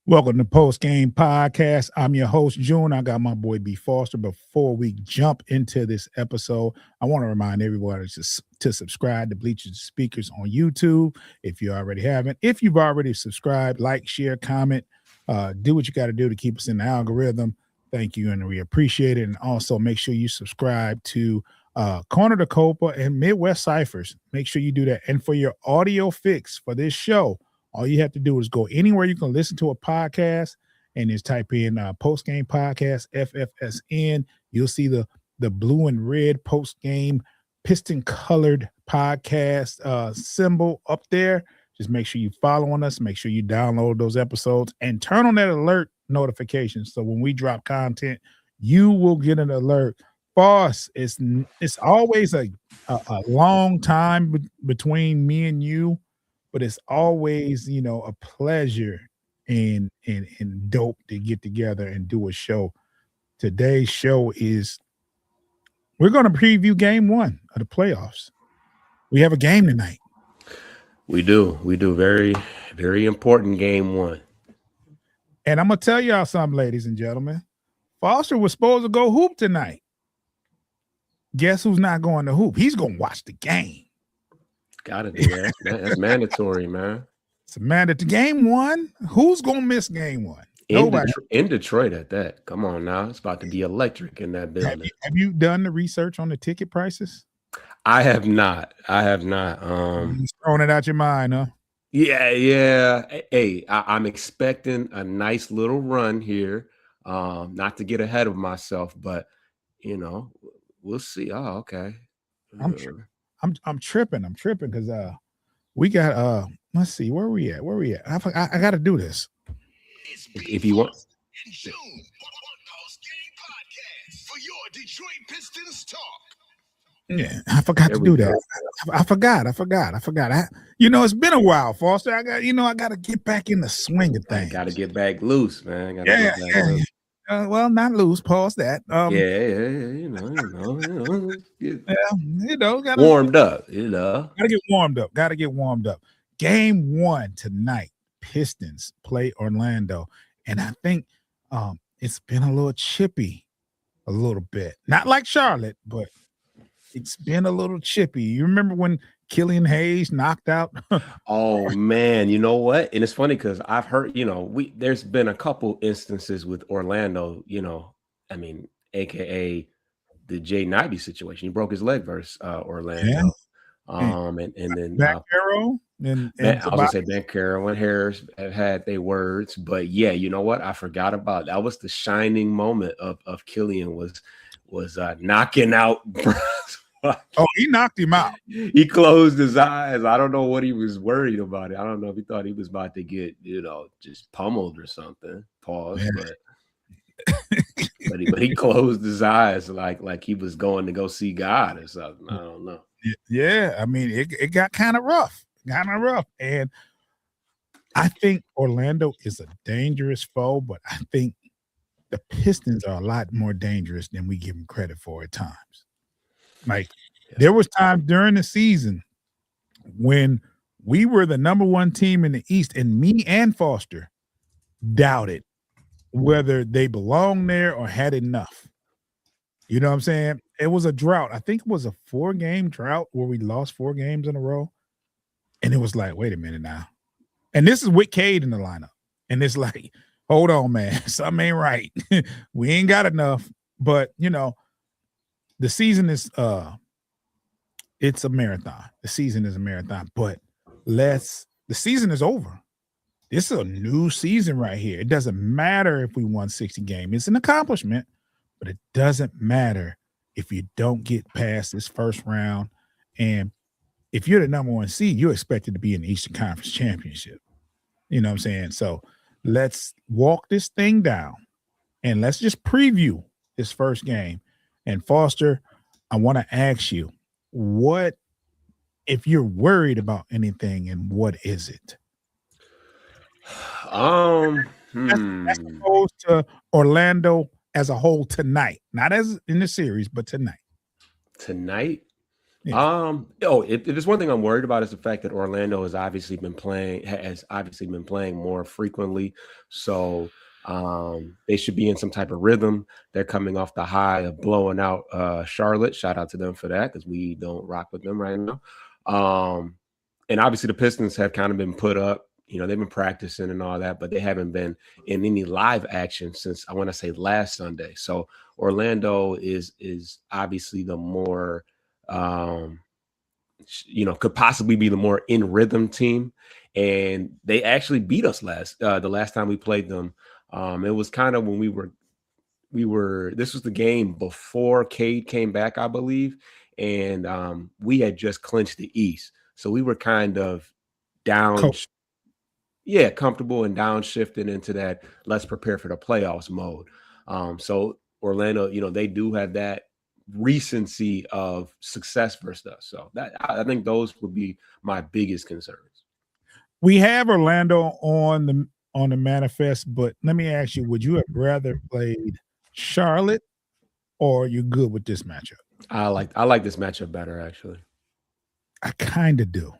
Welcome to Postgame Podcast. I'm your host, June. I got my boy B. Foster. Before we jump into this episode, I want to remind everybody to subscribe to Bleachers Speakers on YouTube if you already haven't. If you've already subscribed, like, share, comment, do what you got to do to keep us in the algorithm. Thank you, and we appreciate it. And also make sure you subscribe to Corner to Copa and Midwest Ciphers. Make sure you do that. And for your audio fix for this show, all you have to do is go anywhere you can listen to a podcast and just type in Postgame Podcast, FFSN. You'll see the blue and red Postgame piston colored podcast symbol up there. Just make sure you follow on us. Make sure you download those episodes and turn on that alert notification. So when we drop content, you will get an alert. Boss, it's always a long time between me and you, but it's always, a pleasure and dope to get together and do a show. Today's show is we're going to preview game 1 of the playoffs. We have a game tonight. We do. Very, very important game 1. And I'm going to tell y'all something, ladies and gentlemen. Foster was supposed to go hoop tonight. Guess who's not going to hoop? He's going to watch the game. Got to do that. That's mandatory, man. It's a mandatory. Game 1? Who's going to miss game 1? Nobody. In Detroit at that. Come on now. It's about to be electric in that building. Have you done the research on the ticket prices? I have not. Just throwing it out your mind, huh? Yeah. Hey, I'm expecting a nice little run here. Not to get ahead of myself, but we'll see. Oh, okay. I'm tripping because we got let's see, where we at? I got to do this. If you want. In June, Postgame Podcast for your Detroit Pistons talk. Yeah, I forgot to do that. I forgot. It's been a while, Foster. I got to get back in the swing of things. Got to get back loose, man. Loose. Well, not loose. Pause that. Gotta, warmed up. Gotta get warmed up. Game 1 tonight. Pistons play Orlando, and I think it's been a little chippy, a little bit. Not like Charlotte, but it's been a little chippy. You remember when Killian Hayes knocked out? Oh man, you know what? And it's funny because I've heard, there's been a couple instances with Orlando, aka the Jay Knightly situation. He broke his leg versus Orlando. Yeah. And then Banchero and I was gonna say Banchero and Harris have had their words, but yeah, you know what? I forgot about that. Was the shining moment of Killian was knocking out. Oh, he knocked him out. He closed his eyes. I don't know what he was worried about. I don't know if he thought he was about to get, just pummeled or something. Pause. But he closed his eyes like he was going to go see God or something. I don't know. Yeah, I mean, it got kind of rough. And I think Orlando is a dangerous foe, but I think the Pistons are a lot more dangerous than we give them credit for at times. Like, there was time during the season when we were the number 1 team in the East, and me and Foster doubted whether they belonged there or had enough. You know what I'm saying? It was a drought. I think it was a 4-game drought where we lost 4 games in a row. And it was like, wait a minute now. And this is with Cade in the lineup. And it's like, hold on, man. Something ain't right. We ain't got enough. But, the season is it's a marathon. The season is a marathon, but the season is over. This is a new season right here. It doesn't matter if we won 60 games. It's an accomplishment, but it doesn't matter if you don't get past this first round. And if you're the number 1 seed, you're expected to be in the Eastern Conference Championship. You know what I'm saying? So let's walk this thing down and let's just preview this first game. And Foster, I want to ask you, what if you're worried about anything, and what is it? As opposed to Orlando as a whole tonight, not as in the series, but tonight. Tonight, If there's one thing I'm worried about is the fact that Orlando has obviously been playing more frequently. So they should be in some type of rhythm. They're coming off the high of blowing out Charlotte. Shout out to them for that, because we don't rock with them right now. And obviously the Pistons have kind of been put up. They've been practicing and all that, but they haven't been in any live action since, I want to say, last Sunday. So Orlando is obviously the more could possibly be the more in rhythm team, and they actually beat us the last time we played them. It was kind of when we were this was the game before Cade came back, I believe, and we had just clinched the East, so we were kind of down. Comfortable and downshifting into that let's prepare for the playoffs mode. So Orlando, they do have that recency of success versus us. So that I think those would be my biggest concerns. We have Orlando on the manifest, but let me ask you, would you have rather played Charlotte, or you good with this matchup? I like this matchup better, actually. I kind of do.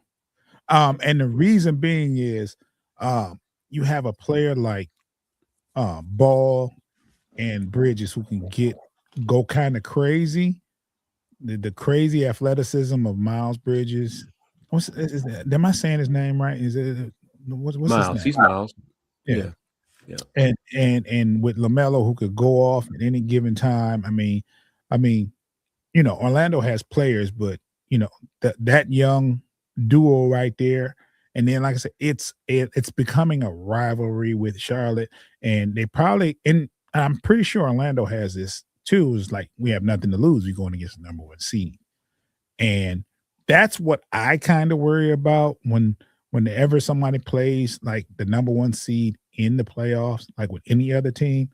And the reason being is you have a player like Ball and Bridges who can go kind of crazy. The crazy athleticism of Miles Bridges. Am I saying his name right? Is it what's Miles? his name? He's Miles. Yeah. And with LaMelo, who could go off at any given time. I mean, Orlando has players, but that young duo right there. And then, like I said, it's becoming a rivalry with Charlotte, and I'm pretty sure Orlando has this too. Is like, we have nothing to lose. We're going against the number one seed, and that's what I kind of worry about whenever somebody plays like the number one seed in the playoffs. Like with any other team,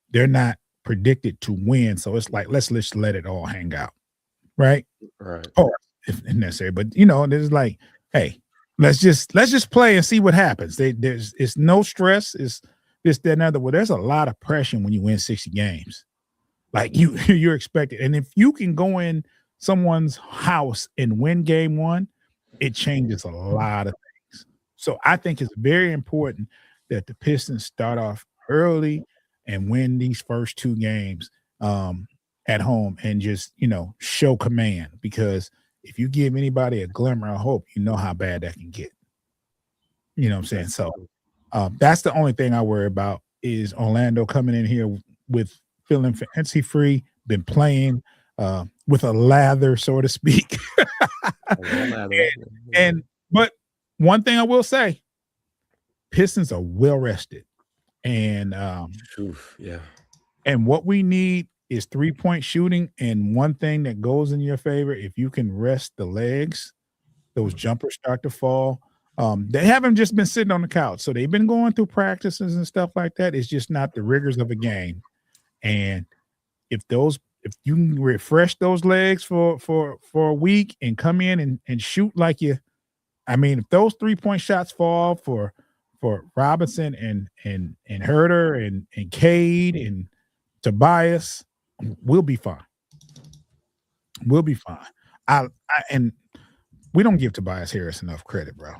they're not predicted to win, so it's like let's just let it all hang out, right? Right. Or if necessary, but there's like, hey. Let's just play and see what happens. It's no stress. It's this, that, and other. Well, there's a lot of pressure when you win 60 games. Like you're expected. And if you can go in someone's house and win game one, it changes a lot of things. So I think it's very important that the Pistons start off early and win these first two games at home and just, show command, because if you give anybody a glimmer of hope, you know how bad that can get. You know what I'm saying? So that's the only thing I worry about is Orlando coming in here with feeling fancy free, been playing with a lather, so to speak. But one thing I will say, Pistons are well rested. And and what we need is 3-point shooting, and one thing that goes in your favor, if you can rest the legs, those jumpers start to fall. They haven't just been sitting on the couch, so they've been going through practices and stuff like that. It's just not the rigors of a game. And if you can refresh those legs for a week and come in and shoot like if those 3-point shots fall for Robinson and Herter and Cade and Tobias, we'll be fine. We'll be fine. And we don't give Tobias Harris enough credit, bro.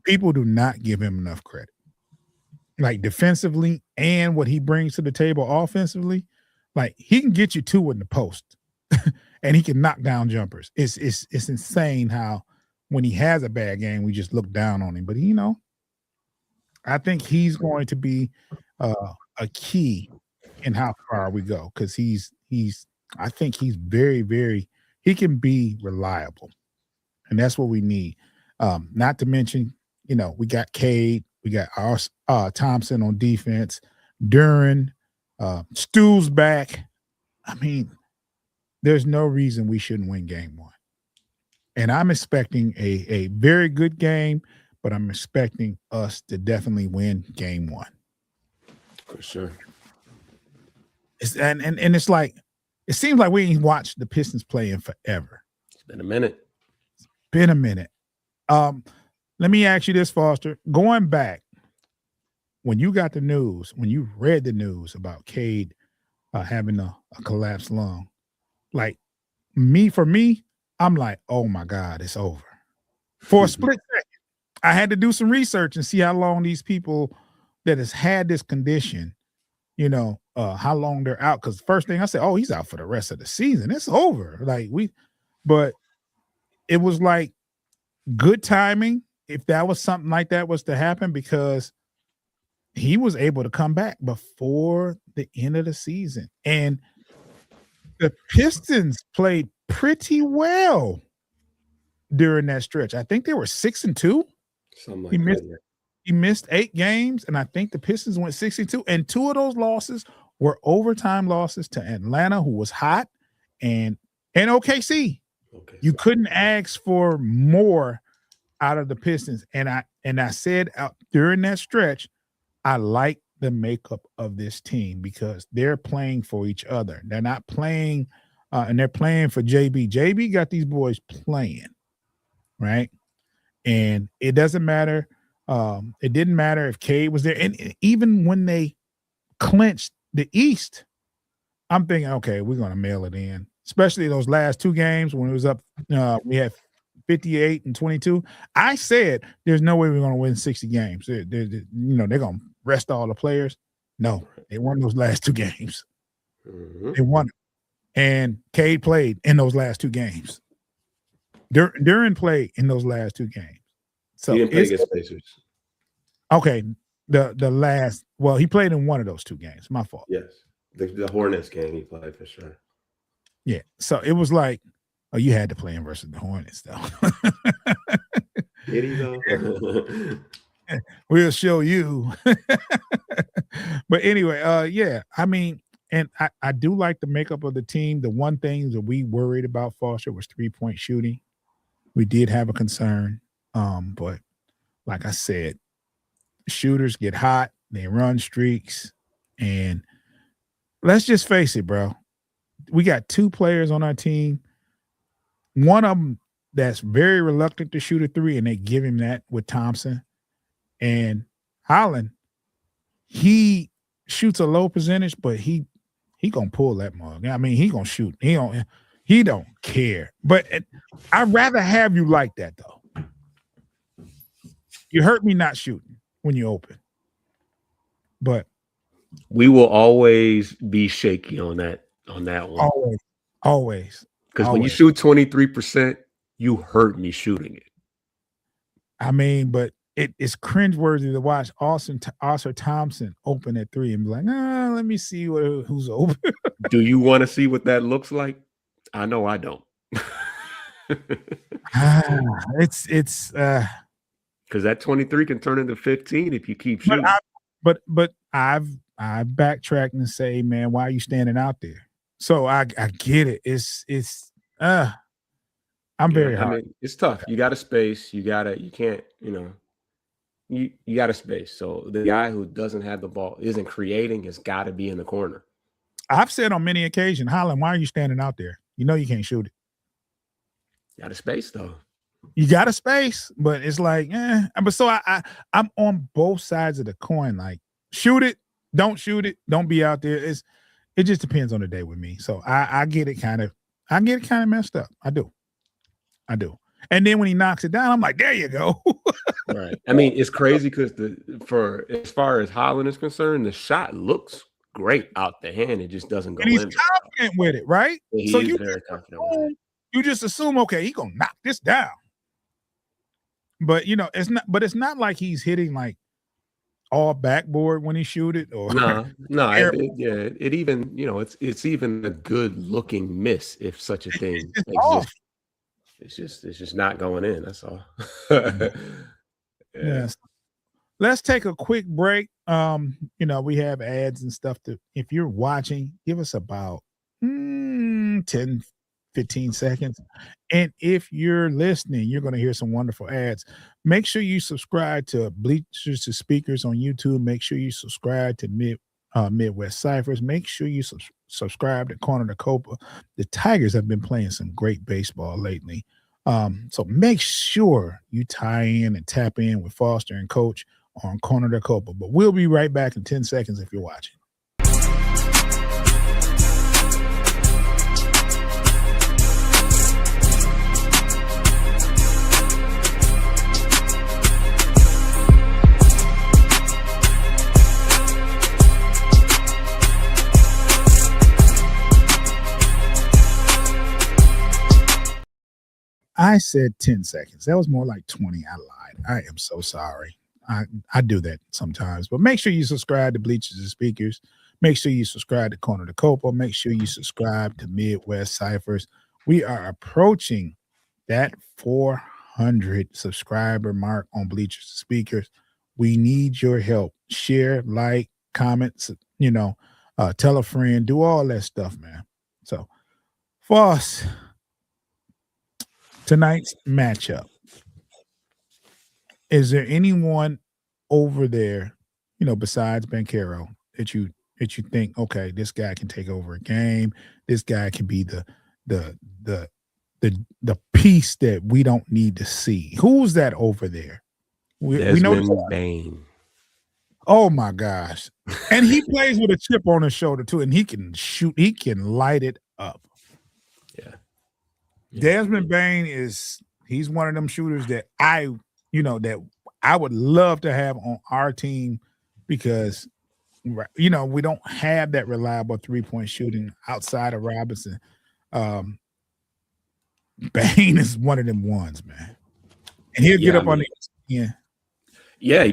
People do not give him enough credit. Like defensively and what he brings to the table offensively, like he can get you two in the post and he can knock down jumpers. It's insane how when he has a bad game, we just look down on him. But I think he's going to be a key in how far we go, because I think he's very, very, he can be reliable, and that's what we need. Not to mention, we got Cade, we got our Thompson on defense, Duran, Stu's back. There's no reason we shouldn't win game one, and I'm expecting a very good game, but I'm expecting us to definitely win game one for sure. And it's like, it seems like we ain't watched the Pistons play in forever. It's been a minute. Let me ask you this, Foster. Going back, when you got the news, when you read the news about Cade having a collapsed lung, like for me, I'm like, oh my God, it's over. For a split second, I had to do some research and see how long these people that has had this condition, how long they're out. Because first thing I said, oh, he's out for the rest of the season. It's over. But it was like good timing if that was something like that was to happen, because he was able to come back before the end of the season. And the Pistons played pretty well during that stretch. I think they were 6-2. Something like that. He missed 8 games, and I think the Pistons went 6-2. And 2 of those losses were overtime losses to Atlanta, who was hot, and OKC. You couldn't ask for more out of the Pistons. And I said during that stretch, I like the makeup of this team because they're playing for each other. They're not playing, and they're playing for JB. JB got these boys playing, right? And it doesn't matter. It didn't matter if Cade was there. And even when they clinched the East, I'm thinking, okay, we're going to mail it in, especially those last 2 games when it was up. We had 58 and 22. I said, there's no way we're going to win 60 games. They're going to rest all the players. No, they won those last 2 games. Mm-hmm. They won. And Cade played in those last 2 games. Duran played in those last 2 games. So he didn't play against Pacers. Okay. The last, well, he played in one of those 2 games. My fault. Yes. The Hornets game he played for sure. Yeah. So it was like, oh, you had to play him versus the Hornets, though. Did he though? We'll show you. But anyway, yeah. I mean, and I do like the makeup of the team. The one thing that we worried about, Foster, was 3-point shooting. We did have a concern. But like I said, shooters get hot, they run streaks, and let's just face it, bro. We got 2 players on our team. One of them that's very reluctant to shoot a 3, and they give him that with Thompson. And Holland, he shoots a low percentage, but he gonna pull that mug. I mean, he gonna shoot. He don't care. But I'd rather have you like that, though. You hurt me not shooting when you open. But we will always be shaky on that one. Always. Because when you shoot 23%, you hurt me shooting it. I mean, but it's cringeworthy to watch Oscar Thompson open at 3 and be like, let me see who's open. Do you want to see what that looks like? I know I don't. It's because that 23 can turn into 15 if you keep shooting. But I've backtracked and say, man, why are you standing out there? So I get it. I'm very hard. I mean, it's tough. You got a space. You got a space. So the guy who doesn't have the ball, isn't creating, has got to be in the corner. I've said on many occasions, Holland, why are you standing out there? You know you can't shoot it. Got a space though. You got a space, but it's like, But so I'm on both sides of the coin. Like, shoot it, don't be out there. It just depends on the day with me. So I get it kind of messed up. I do. And then when he knocks it down, I'm like, there you go. Right. I mean, it's crazy because as far as Holland is concerned, the shot looks great out the hand. It just doesn't go in. And he's confident with it, right? He so is you very confident with it. You just assume, okay, he's gonna knock this down. But it's not like he's hitting like all backboard when he shoot it, or no. It even, it's even a good looking miss if such a thing exists. It's just not going in. That's all. Yes. Let's take a quick break. We have ads and stuff if you're watching, give us about 10, 15 seconds. And if you're listening, you're going to hear some wonderful ads. Make sure you subscribe to Bleachers to Speakers on YouTube. Make sure you subscribe to Midwest Ciphers. Make sure you subscribe to Corner to Copa. The Tigers have been playing some great baseball lately. So make sure you tie in and tap in with Foster and Coach on Corner to Copa. But we'll be right back in 10 seconds if you're watching. I said 10 seconds. That was more like 20. I lied. I am so sorry. I do that sometimes. But make sure you subscribe to Bleachers and Speakers. Make sure you subscribe to Corner to Copa. Make sure you subscribe to Midwest Ciphers. We are approaching that 400 subscriber mark on Bleachers and Speakers. We need your help. Share, like, comments, tell a friend, do all that stuff, man. So, for us, tonight's matchup, is there anyone over there, besides Bankero that you think, okay, this guy can take over a game, this guy can be the piece that we don't need to see? Who's that over there? We know Desmond Bain. Oh my gosh. And he plays with a chip on his shoulder too, and he can shoot, he can light it up. Yeah. Desmond Bain he's one of them shooters that I would love to have on our team, because we don't have that reliable 3-point shooting outside of Robinson. Bain is one of them ones, man. And he'll get up on the Yeah,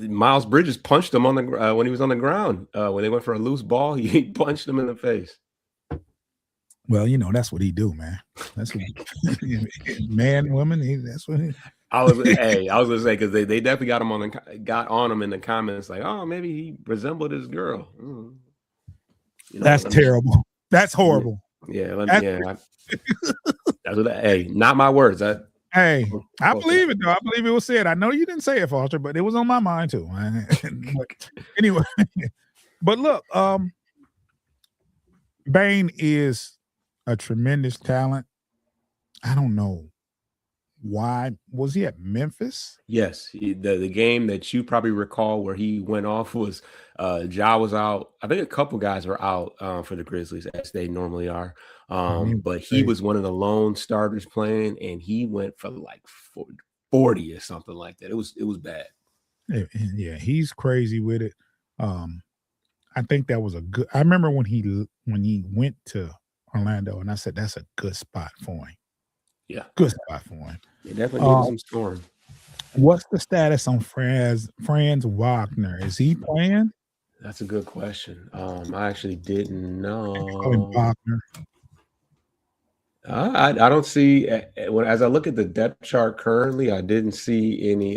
Miles Bridges punched him on the when he was on the ground. When they went for a loose ball, he punched him in the face. Well, that's what he do, man. That's what man, woman. That's what he. I was gonna say, because they definitely got on him in the comments, like, oh, maybe he resembled his girl. That's terrible. That's horrible. Yeah, that's what. Hey, not my words. Hey, I believe it though. I believe it was said. I know you didn't say it, Foster, but it was on my mind too. But anyway, but look, Bain is a tremendous talent. I don't know why. Was he at Memphis? Yes, the game that you probably recall where he went off was Ja was out. I think a couple guys were out for the Grizzlies, as they normally are. But he was one of the lone starters playing, and he went for like 40 or something like that. It was bad. Yeah, he's crazy with it. I think that was a good. I remember when he went to Orlando, and I said that's a good spot for him. Yeah, good spot for him. It definitely needed some scoring. What's the status on Franz Wagner? Is he playing? That's a good question. I actually didn't know. Wagner. I don't see, as I look at the depth chart currently, I didn't see any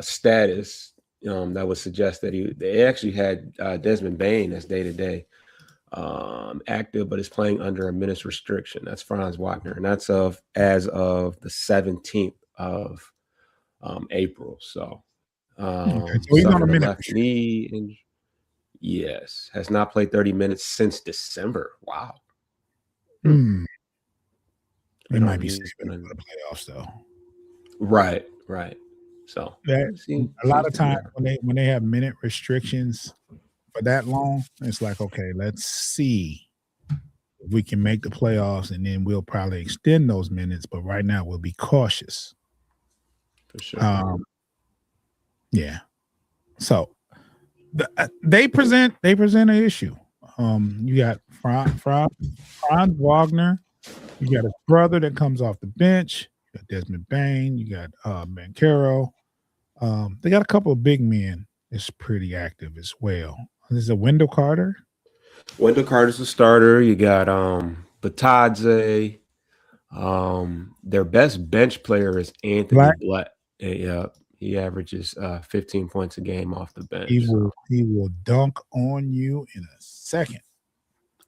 status that would suggest that they actually had Desmond Bain as day-to-day active, but is playing under a minutes restriction. That's Franz Wagner, and that's as of the 17th of April. So, so he's on a minute left knee, and yes, has not played 30 minutes since December. Wow. It might be safe in the playoffs, though. Right. So a lot of times when they have minute restrictions for that long, it's like, okay, let's see if we can make the playoffs, and then we'll probably extend those minutes. But right now, we'll be cautious. For sure. Yeah. So they present an issue. You got Franz Wagner. You got his brother that comes off the bench. You got Desmond Bain. You got Bankero. They got a couple of big men that's pretty active as well. There's a Wendell Carter. Wendell Carter's the starter. You got Batadze. Their best bench player is Anthony Black. Yeah, he averages 15 points a game off the bench. He will dunk on you in a second.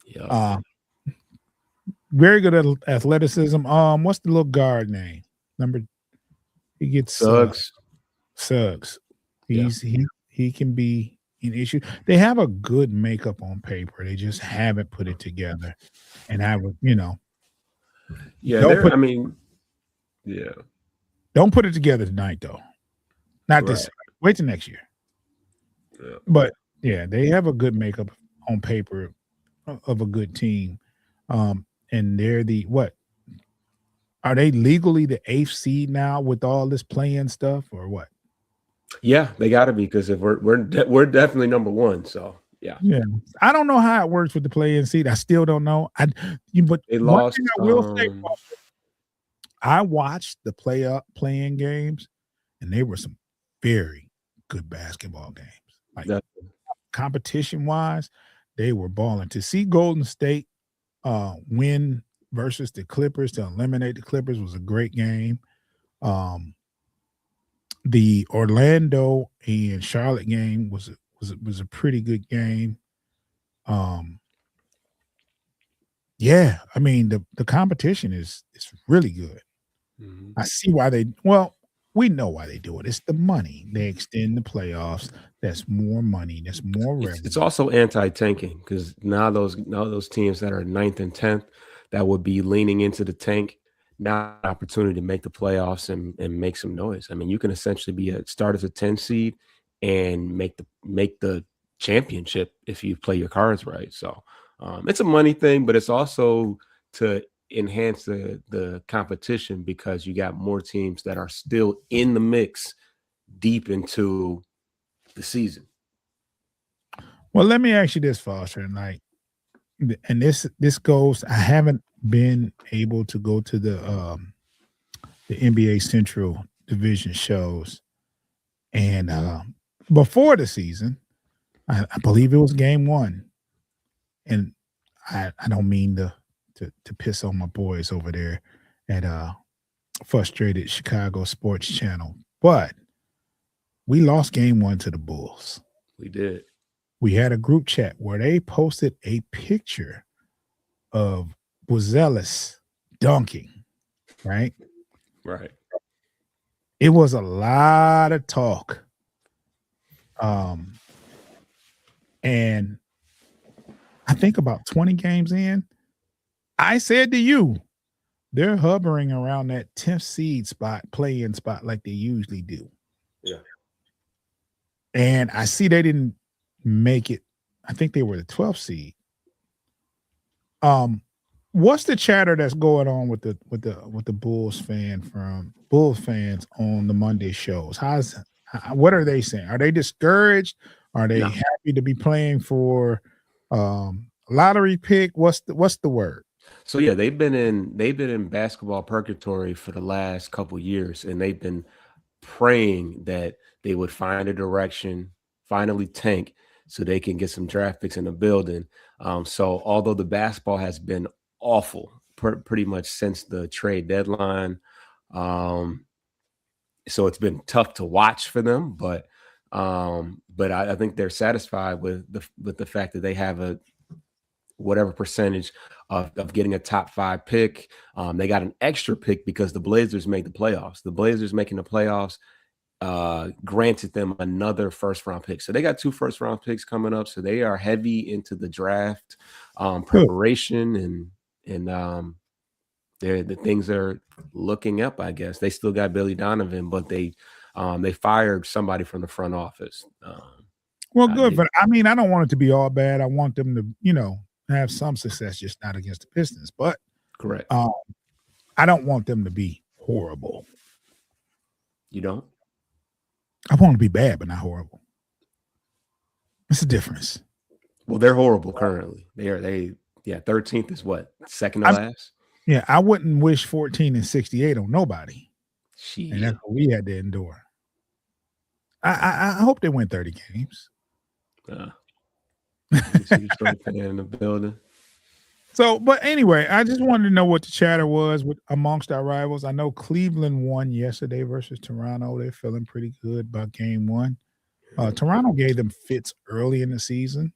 Yeah. Very good at athleticism. What's the little guard name? He gets Suggs. Suggs. He can be an issue. They have a good makeup on paper. They just haven't put it together. And I would, yeah. Don't put it together tonight, though. Not this. Wait till next year. Yeah. But yeah, they have a good makeup on paper of a good team. And they're are they legally the 8th seed now with all this playing stuff, or what? Yeah, they got to be, because if we're definitely number one. So Yeah. I don't know how it works with the play-in seed. I still don't know. But They one lost. thing I will say, I watched the play-in games, and they were some very good basketball games. Like competition-wise, they were balling. To see Golden State win versus the Clippers to eliminate the Clippers was a great game. The Orlando and Charlotte game was a pretty good game. Yeah, I mean the competition is really good. Mhm. I see why we know why they do it. It's the money. They extend the playoffs. That's more money. That's more revenue. It's also anti-tanking because now those teams that are 9th and 10th that would be leaning into the tank now an opportunity to make the playoffs and make some noise. I mean, you can essentially start as a 10 seed and make the championship if you play your cards right. So it's a money thing, but it's also to enhance the competition because you got more teams that are still in the mix deep into the season. Well, let me ask you this, Foster, and this goes. I haven't been able to go to the NBA Central Division shows, and before the season, I believe it was Game 1, and I don't mean to piss on my boys over there at Frustrated Chicago Sports Channel, but we lost Game 1 to the Bulls. We did. We had a group chat where they posted a picture of Buzelis dunking, right? Right. It was a lot of talk. And I think about 20 games in, I said to you, they're hovering around that 10th seed play-in spot like they usually do. Yeah. And I see they didn't make it. I think they were the 12th seed. What's the chatter that's going on with the Bulls fans on the Monday shows? What are they saying? Are they discouraged? Are they happy to be playing for lottery pick? What's the word? So yeah, they've been in basketball purgatory for the last couple years, and they've been praying that they would find a direction, finally tank, so they can get some draft picks in the building. So although the basketball has been awful pretty much since the trade deadline, so it's been tough to watch for them. But I think they're satisfied with the fact that they have a whatever percentage of getting a top 5 pick. They got an extra pick because the Blazers made the playoffs. The Blazers making the playoffs granted them another first-round pick. So they got 2 first-round picks coming up. So they are heavy into the draft preparation and the things are looking up, I guess. They still got Billy Donovan, but they fired somebody from the front office. Well, good, but I mean, I don't want it to be all bad. I want them to, have some success, just not against the Pistons. But correct. I don't want them to be horrible. You don't? I want to be bad, but not horrible. What's the difference? Well, they're horrible currently. 13th is what? Second to last? Yeah, I wouldn't wish 14 and 68 on nobody. Shit. And that's what we had to endure. I hope they win 30 games. In the building. So, but anyway, I just wanted to know what the chatter was amongst our rivals. I know Cleveland won yesterday versus Toronto. They're feeling pretty good about Game 1. Toronto gave them fits early in the season.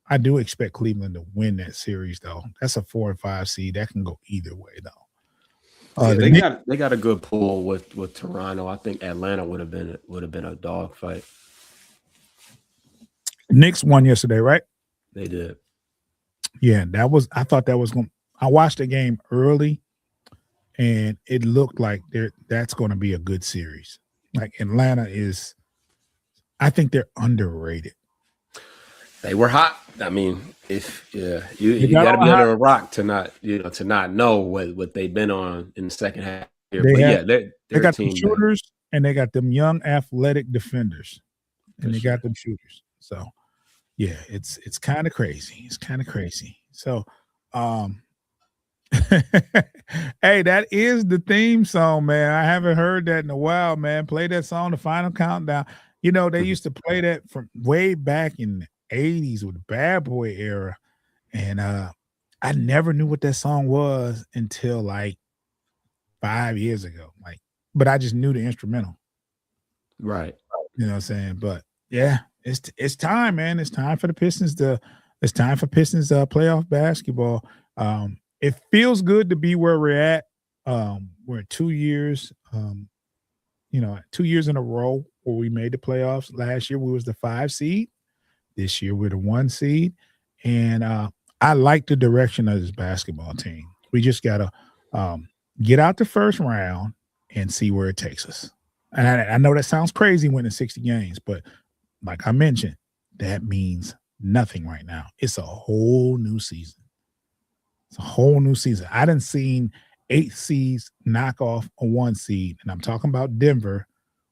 I do expect Cleveland to win that series, though. That's a 4 or 5 seed. That can go either way, though. They got a good pool with Toronto. I think Atlanta would have been a dog fight. Knicks won yesterday, right? They did. Yeah, I thought that was going. I watched the game early, and it looked like that's going to be a good series. Like Atlanta is, I think they're underrated. They were hot. I mean, you got to be under a rock to not know what they've been on in the second half. They got them shooters and they got them young athletic defenders, and they got them shooters. So Yeah, it's kind of crazy. It's kind of crazy. So, um, hey, that is the theme song, man. I haven't heard that in a while, man. Play that song, The Final Countdown. You know, they Mhm. used to play that from way back in the 80s with the Bad Boy era. And I never knew what that song was until like 5 years ago. Like, but I just knew the instrumental. Right. You know what I'm saying? But yeah, it's time, man. It's time for Pistons playoff basketball. It feels good to be where we're at. We're at 2 years, 2 years in a row where we made the playoffs. Last year we was the 5 seed. This year we're the 1 seed. And I like the direction of this basketball team. We just gotta get out the first round and see where it takes us. And I know that sounds crazy winning 60 games, but like I mentioned, that means nothing right now. It's a whole new season. It's a whole new season. I done seen 8 seeds knock off a 1 seed, and I'm talking about Denver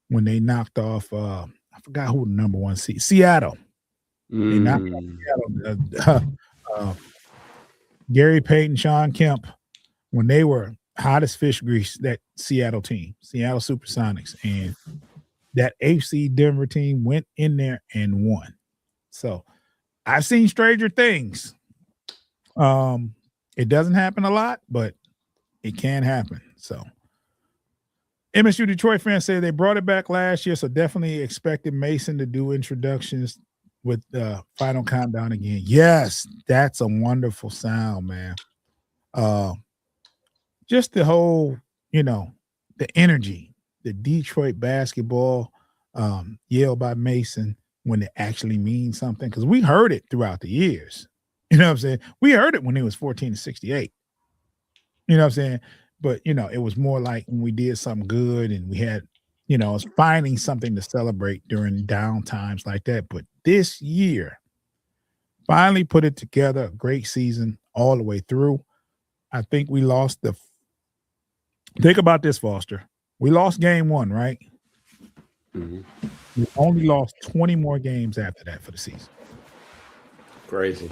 when they knocked off I forgot who the number 1 seed, Seattle. They knocked off Mm. Seattle. Gary Payton, Sean Kemp, when they were hot as fish grease, that Seattle team, Seattle Supersonics, and that AFC Denver team went in there and won. So I've seen stranger things. It doesn't happen a lot, but it can happen. So MSU Detroit fans say they brought it back last year, so definitely expected Mason to do introductions with the final countdown again. Yes, that's a wonderful sound, man. Just the whole, the energy, the Detroit basketball yelled by Mason when it actually means something. Because we heard it throughout the years. You know what I'm saying? We heard it when it was 14-68. You know what I'm saying? But, it was more like when we did something good and we had, it's finding something to celebrate during down times like that. But this year, finally put it together, a great season all the way through. I think we lost think about this, Foster. We lost game 1, right? Mhm. We only lost 20 more games after that for the season. Crazy.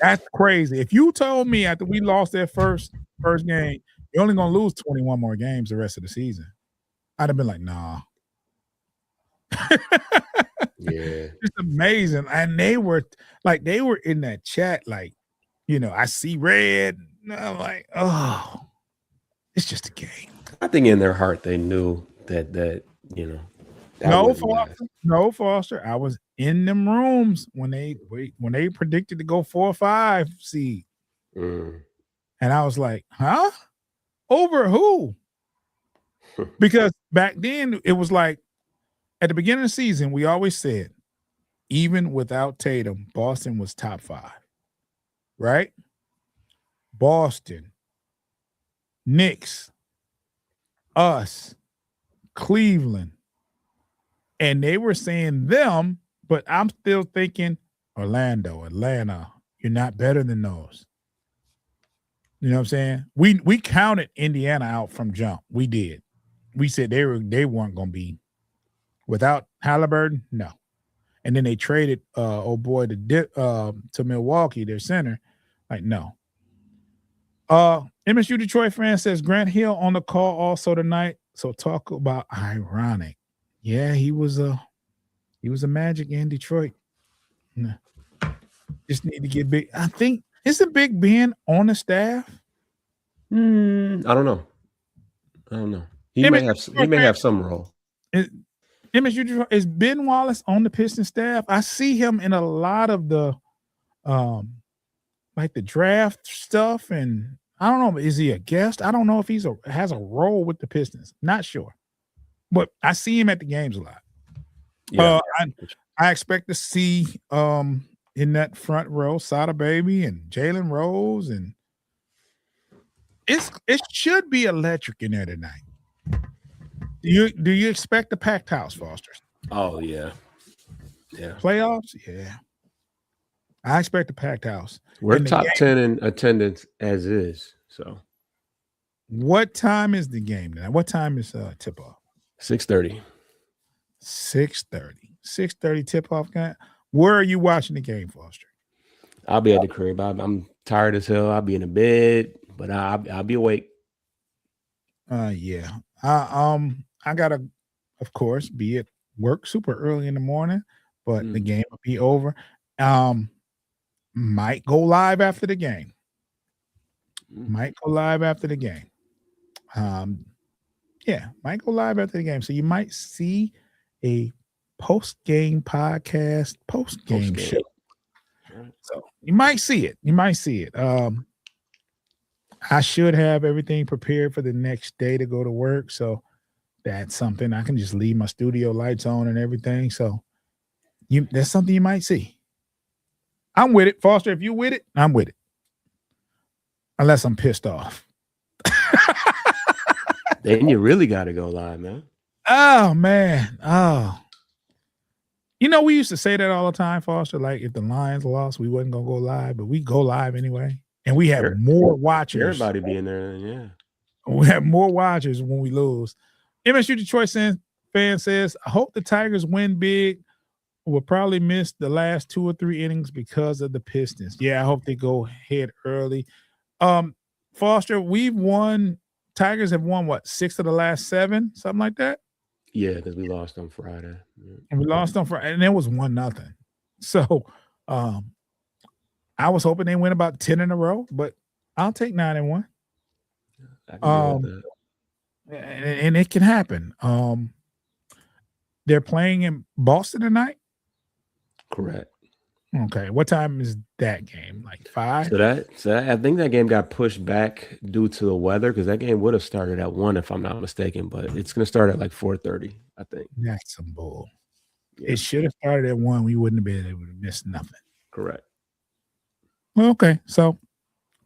That's crazy. If you told me after we lost that first game, you're only gonna lose 21 more games the rest of the season, I'd have been like, nah. Yeah. It's amazing. And they were in that chat, like, I see red. And I'm like, oh, it's just a game. I think in their heart they knew that that No, wouldn't last. Foster. No, Foster. I was in them rooms when they predicted to go 4 or 5 seed. Mm. And I was like, huh? Over who? Because back then it was like at the beginning of the season, we always said, even without Tatum, Boston was top 5. Right? Boston, Knicks, us, Cleveland. And they were saying them, but I'm still thinking Orlando, Atlanta, you're not better than those. You know what I'm saying? We counted Indiana out from jump. We did. We said they weren't going to be without Halliburton. No. And then they traded to Milwaukee, their center. Like, no. MSU Detroit fan says Grant Hill on the call also tonight. So talk about ironic. Yeah, he was a Magic in Detroit. Just need to get big. I think isn't Big Ben on the staff? I don't know. He may have some role. MSU Detroit, is Ben Wallace on the Pistons staff? I see him in a lot of the like the draft stuff, and I don't know. Is he a guest? I don't know if has a role with the Pistons. Not sure, but I see him at the games a lot. Yeah. I expect to see in that front row Sada Baby and Jalen Rose, and it should be electric in there tonight. Do you expect a packed house, Foster? Oh yeah. Yeah. Playoffs? Yeah. I expect a packed house. We're top 10 in attendance as is. So what time is the game now? What time is tip off? 6:30. 6:30. 6:30 tip off game. Where are you watching the game, Foster? I'll be at the crib. I'm tired as hell. I'll be in the bed, but I'll be awake. Yeah. I gotta, of course, be at work super early in the morning, but the game will be over. Might go live after the game. Might go live after the game. Yeah, might go live after the game. So you might see a post-game podcast, post-game show. So you might see it. You might see it. I should have everything prepared for the next day to go to work. So that's something I can just leave my studio lights on and everything. So that's something you might see. I'm with it, Foster. If you with it, I'm with it. Unless I'm pissed off. Then you really got to go live, man. Oh, man. Oh. You know, we used to say that all the time, Foster. Like, if the Lions lost, we wasn't going to go live, but we go live anyway. And we have more watchers. Everybody be in there, yeah. We have more watchers when we lose. MSU Detroit fan says, I hope the Tigers win big. Will probably miss the last 2 or 3 innings because of the Pistons. Yeah, I hope they go ahead early. Foster, Tigers have won, what, 6 of the last 7? Something like that? Yeah, because we lost on Friday. And we lost on Friday, and it was 1-0. So I was hoping they win about 10 in a row, but I'll take 9-1. And it can happen. They're playing in Boston tonight? Correct. Okay. What time is that game? Like 5? So I think that game got pushed back due to the weather because that game would have started at 1 if I'm not mistaken, but it's going to start at like 4:30, I think. That's some bull. Yeah. It should have started at 1. We wouldn't have been able to miss nothing. Correct. Well, okay. So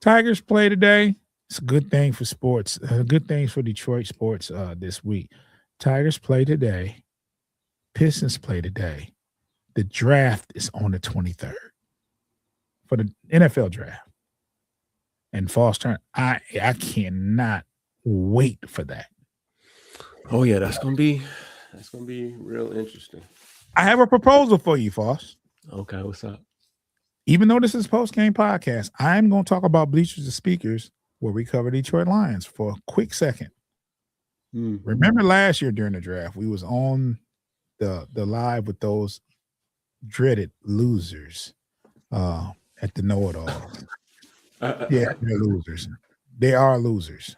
Tigers play today. It's a good thing for sports. Good things for Detroit sports this week. Tigers play today. Pistons play today. The draft is on the 23rd for the NFL draft. And Foster, I cannot wait for that. Oh yeah, that's gonna be real interesting. I have a proposal for you, Foss. Okay, what's up? Even though this is Postgame Podcast, I'm going to talk about Bleachers and Speakers where we cover Detroit Lions for a quick second. Remember last year during the draft, we was on the live with those dreaded losers at the know-it-all. Yeah, they're losers. They are losers.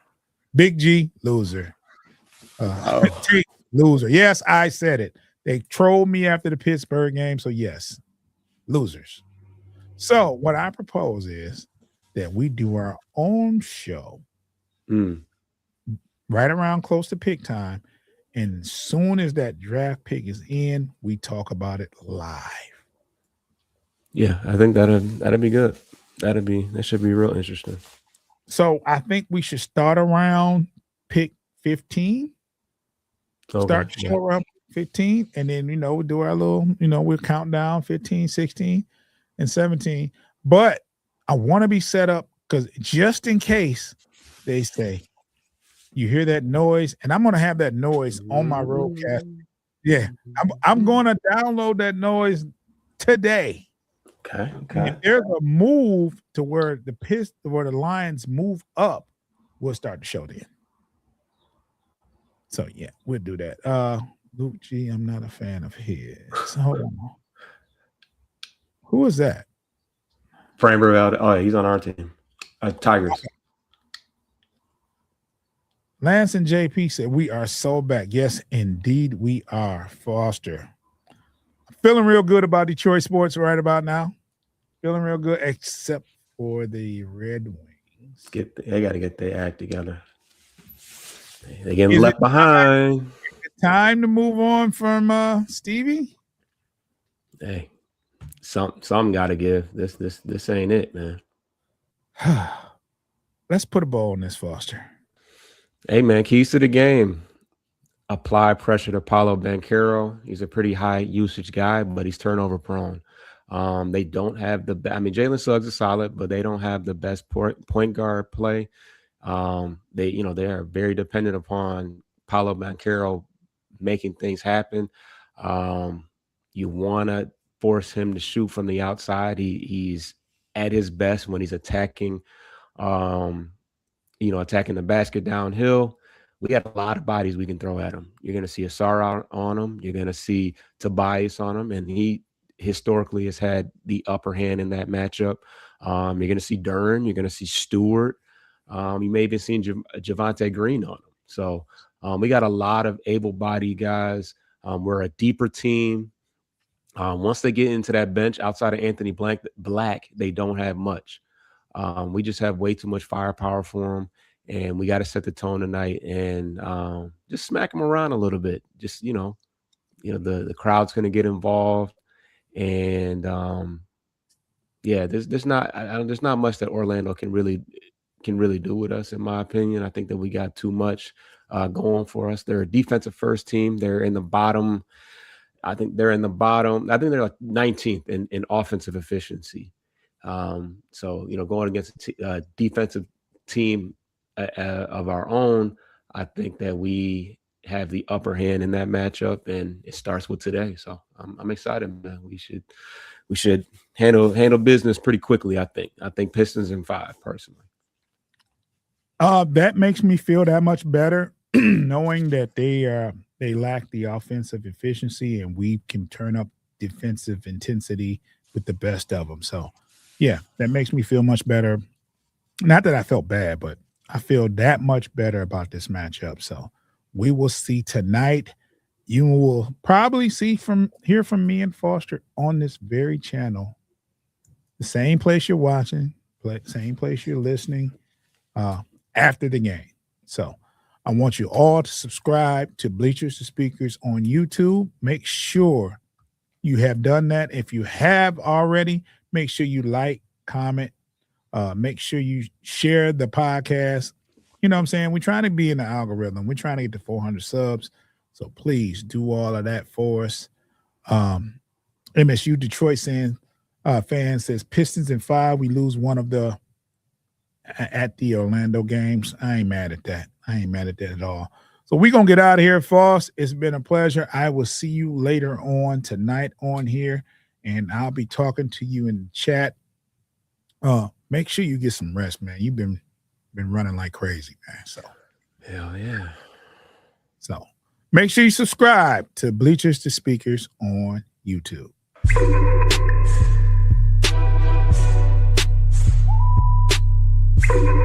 Big G, loser. T, loser. Yes, I said it. They trolled me after the Pittsburgh game, so yes, losers. So what I propose is that we do our own show right around close to pick time, and as soon as that draft pick is in, we talk about it live. Yeah, I think that'd be good. That should be real interesting. So I think we should start around pick 15. Okay. Start the show around 15, and then we'll do our little, we'll count down 15, 16, and 17. But I want to be set up because just in case they say you hear that noise, and I'm going to have that noise on my roadcast. Yeah, I'm going to download that noise today. Okay. If there's a move to where the Lions move up, we'll start the show then. So yeah, we'll do that. Luke G, I'm not a fan of his. Hold on. Who is that? Framberg, oh, he's on our team. Tigers. Lance and JP said, we are so back. Yes, indeed we are, Foster. Feeling real good about Detroit sports right about now. Feeling real good, except for the Red Wings. They got to get their act together. They're getting left behind. Time to move on from Stevie? Hey, some got to give. This ain't it, man. Let's put a bow on this, Foster. Hey, man, keys to the game. Apply pressure to Paolo Banchero. He's a pretty high usage guy, but he's turnover prone. They don't have Jalen Suggs is solid, but they don't have the best point guard play. They are very dependent upon Paolo Banchero making things happen. You want to force him to shoot from the outside. He's at his best when he's attacking, attacking the basket downhill. We got a lot of bodies we can throw at him. You're going to see Asar on him. You're going to see Tobias on him, and he historically has had the upper hand in that matchup. You're going to see Duren. You're going to see Stewart. You may even seen Javonte Green on him. So we got a lot of able-bodied guys. We're a deeper team. Once they get into that bench outside of Anthony Black, they don't have much. We just have way too much firepower for them, and we got to set the tone tonight and just smack them around a little bit. Just the crowd's going to get involved, and there's not much that Orlando can really do with us, in my opinion. I think that we got too much going for us. They're a defensive first team. They're in the bottom. I think they're like 19th in offensive efficiency. So going against a defensive team of our own, I think that we have the upper hand in that matchup, and it starts with today. So I'm excited, man. We should handle business pretty quickly. I think Pistons in 5 personally. That makes me feel that much better, knowing that they lack the offensive efficiency, and we can turn up defensive intensity with the best of them. So, yeah, that makes me feel much better. Not that I felt bad, but I feel that much better about this matchup. So we will see tonight. You will probably hear from me and Foster on this very channel, the same place you're watching, same place you're listening, after the game. So I want you all to subscribe to Bleachers to Speakers on YouTube. Make sure you have done that. If you have already, make sure you like, comment, make sure you share the podcast. You know what I'm saying? We're trying to be in the algorithm. We're trying to get to 400 subs. So please do all of that for us. MSU Detroit fan says Pistons in 5. We lose one of the at the Orlando games. I ain't mad at that. I ain't mad at that at all. So we're going to get out of here, Foss. It's been a pleasure. I will see you later on tonight on here, and I'll be talking to you in the chat. Make sure you get some rest, man. You've been running like crazy, man. So hell yeah. So make sure you subscribe to Bleachers to Speakers on YouTube. You